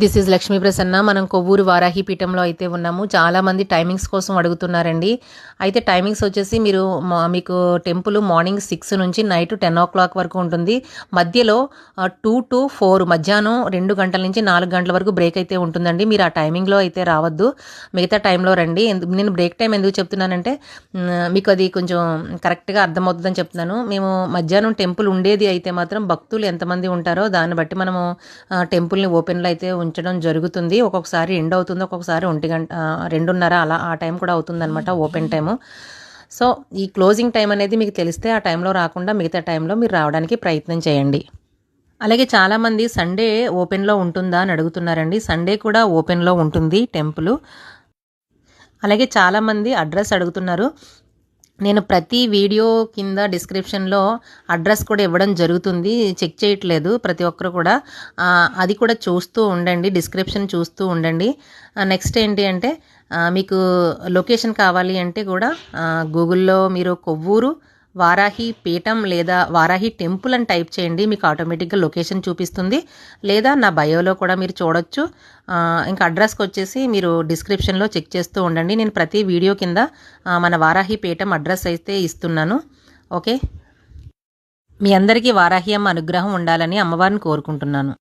This is Lakshmi Prasanna. మనం కొవ్వూరు వారాహి పీఠంలో అయితే ఉన్నాము. చాలామంది టైమింగ్స్ కోసం అడుగుతున్నారండి. అయితే టైమింగ్స్ వచ్చేసి మీకు టెంపుల్ మార్నింగ్ 6 నుంచి నైట్ 10 వరకు ఉంటుంది. మధ్యలో 2 to 4 మధ్యాహ్నం 2 గంటల నుంచి 4 గంటల వరకు బ్రేక్ అయితే ఉంటుందండి. మీరు ఆ టైమింగ్లో అయితే రావద్దు, మిగతా టైంలో రండి. నేను బ్రేక్ టైం ఎందుకు చెప్తున్నానంటే మీకు అది కొంచెం కరెక్ట్గా అర్థమవుతుందని చెప్తున్నాను. మేము మధ్యాహ్నం టెంపుల్ ఉండేది అయితే మాత్రం భక్తులు ఎంతమంది ఉంటారో దాన్ని బట్టి మనము టెంపుల్ని ఓపెన్లో అయితే ఉంచడం జరుగుతుంది. ఒక్కొక్కసారి ఎండ్ అవుతుంది, ఒక్కొక్కసారి 1 గంట 2:30 అలా ఆ టైం కూడా అవుతుందన్నమాట ఓపెన్ టైము. సో ఈ క్లోజింగ్ టైం అనేది మీకు తెలిస్తే ఆ టైంలో రాకుండా మిగతా టైంలో మీరు రావడానికి ప్రయత్నం చేయండి. అలాగే చాలామంది సండే ఓపెన్లో ఉంటుందా అని అడుగుతున్నారండి. సండే కూడా ఓపెన్లో ఉంటుంది టెంపుల్. అలాగే చాలామంది అడ్రస్ అడుగుతున్నారు. నేను ప్రతి వీడియో కింద డిస్క్రిప్షన్లో అడ్రస్ కూడా ఇవ్వడం జరుగుతుంది. చెక్ చేయట్లేదు ప్రతి ఒక్కరు కూడా. అది కూడా చూస్తూ ఉండండి, డిస్క్రిప్షన్ చూస్తూ ఉండండి. నెక్స్ట్ ఏంటి అంటే మీకు లొకేషన్ కావాలి అంటే కూడా గూగుల్లో మీరు కొవ్వూరు వారాహి పీఠం లేదా వారాహి టెంపుల్ అని టైప్ చేయండి, మీకు ఆటోమేటిక్గా లొకేషన్ చూపిస్తుంది. లేదా నా బయోలో కూడా మీరు చూడొచ్చు. ఇంకా అడ్రస్కి వచ్చేసి మీరు డిస్క్రిప్షన్లో చెక్ చేస్తూ ఉండండి. నేను ప్రతి వీడియో కింద మన వారాహి పీఠం అడ్రస్ అయితే ఇస్తున్నాను. ఓకే, మీ అందరికీ వారాహి అమ్మ అనుగ్రహం ఉండాలని అమ్మవారిని కోరుకుంటున్నాను.